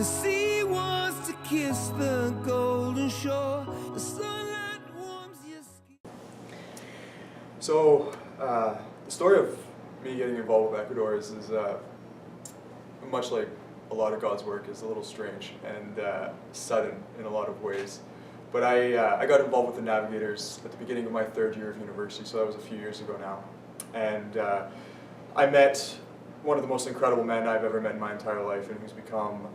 The sea wants to kiss the golden shore. The sunlight warms your skin. So, the story of me getting involved with Ecuador is much like a lot of God's work, is a little strange and sudden in a lot of ways. But I got involved with the Navigators at the beginning of my third year of university, so that was a few years ago now. And I met one of the most incredible men I've ever met in my entire life, and who's become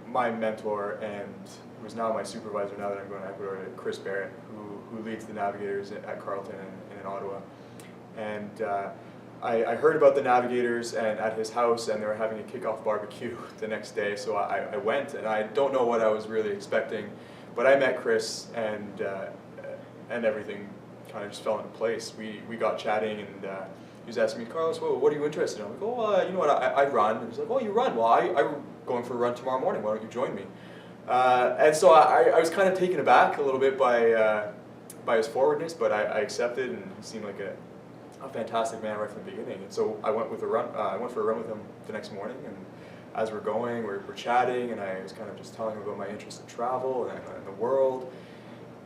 my mentor and who is now my supervisor now that I'm going to Ecuador, Chris Barrett, who leads the Navigators at Carleton and in Ottawa. And I heard about the Navigators and at his house, and they were having a kickoff barbecue the next day, so I went, and I don't know what I was really expecting, but I met Chris, and everything kind of just fell into place. We got chatting, and he was asking me, Carlos, what are you interested in? I'm like, oh, you know what, I run. And he's like, oh, you run? Well, I'm going for a run tomorrow morning. Why don't you join me? And so I was kind of taken aback a little bit by his forwardness, but I accepted, and he seemed like a fantastic man right from the beginning. And so I went for a run with him the next morning, and as we're going, we're chatting, and I was kind of just telling him about my interest in travel and the world.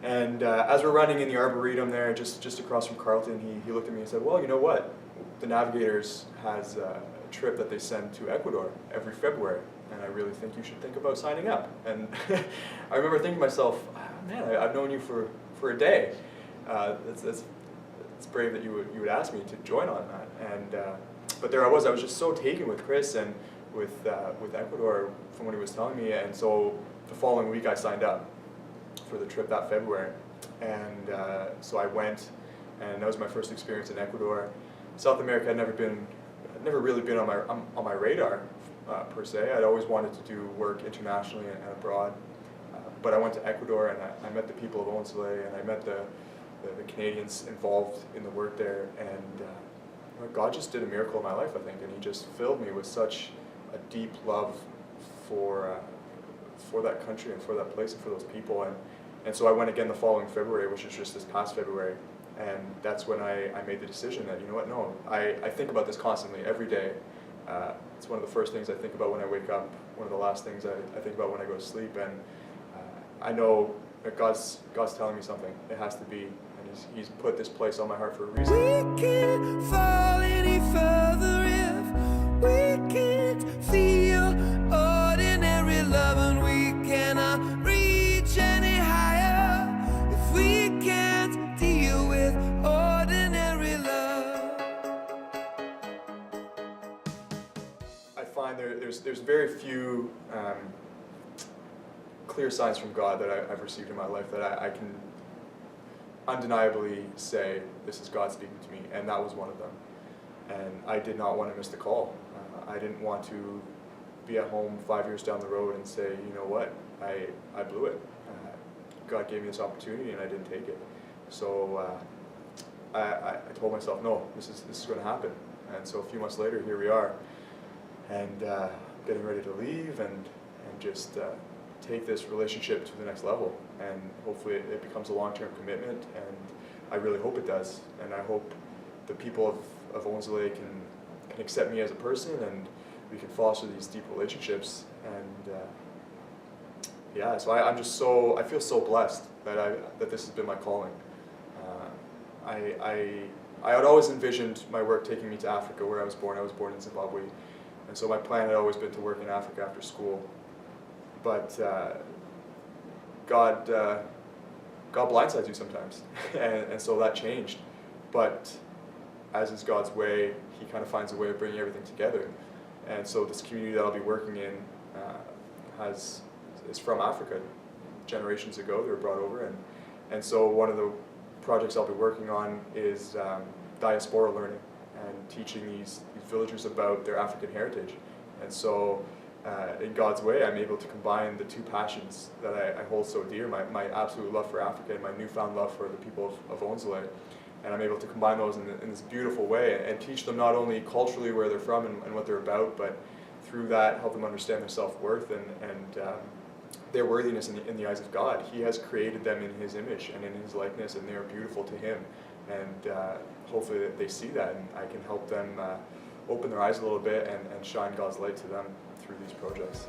And as we're running in the Arboretum there, just across from Carleton, he looked at me and said, well, you know what? The Navigators has a trip that they send to Ecuador every February, and I really think you should think about signing up. And I remember thinking to myself, man, I've known you for a day. It's brave that you would ask me to join on that. And but there I was just so taken with Chris and with Ecuador from what he was telling me. And so the following week I signed up for the trip that February. And so I went, and that was my first experience in Ecuador. South America had never really been on my radar per se. I'd always wanted to do work internationally and abroad. But I went to Ecuador, and I met the people of Onzole, and I met the Canadians involved in the work there, and God just did a miracle in my life, I think, and He just filled me with such a deep love for that country and for that place and for those people, and so I went again the following February, which is just this past February, and that's when I made the decision that, you know what, no, I think about this constantly, every day. It's one of the first things I think about when I wake up, one of the last things I think about when I go to sleep, and I know that God's telling me something. It has to be, and He's put this place on my heart for a reason. We can't fall any further if we can't feel ordinary love, and we cannot reach any higher if we can't deal with ordinary love. I find there's very few clear signs from God that I've received in my life that I can undeniably say, this is God speaking to me, and that was one of them. And I did not want to miss the call. I didn't want to be at home 5 years down the road and say, you know what, I blew it. God gave me this opportunity and I didn't take it. So I told myself, no, this is going to happen. And so a few months later, here we are, and getting ready to leave and just take this relationship to the next level, and hopefully it becomes a long-term commitment, and I really hope it does, and I hope the people of Onzole can accept me as a person, and we can foster these deep relationships, and yeah, so I feel so blessed that this has been my calling. I had always envisioned my work taking me to Africa, where I was born. I was born in Zimbabwe, and so my plan had always been to work in Africa after school. But God blindsides you sometimes, and so that changed. But as is God's way, He kind of finds a way of bringing everything together. And so this community that I'll be working in is from Africa. Generations ago, they were brought over, and so one of the projects I'll be working on is diaspora learning and teaching these villagers about their African heritage. And so in God's way, I'm able to combine the two passions that I hold so dear, my absolute love for Africa and my newfound love for the people of Onzole. And I'm able to combine those in this beautiful way and teach them not only culturally where they're from and what they're about, but through that help them understand their self-worth and their worthiness in the eyes of God. He has created them in His image and in His likeness, and they are beautiful to Him. And hopefully they see that, and I can help them open their eyes a little bit and shine God's light to them through these projects.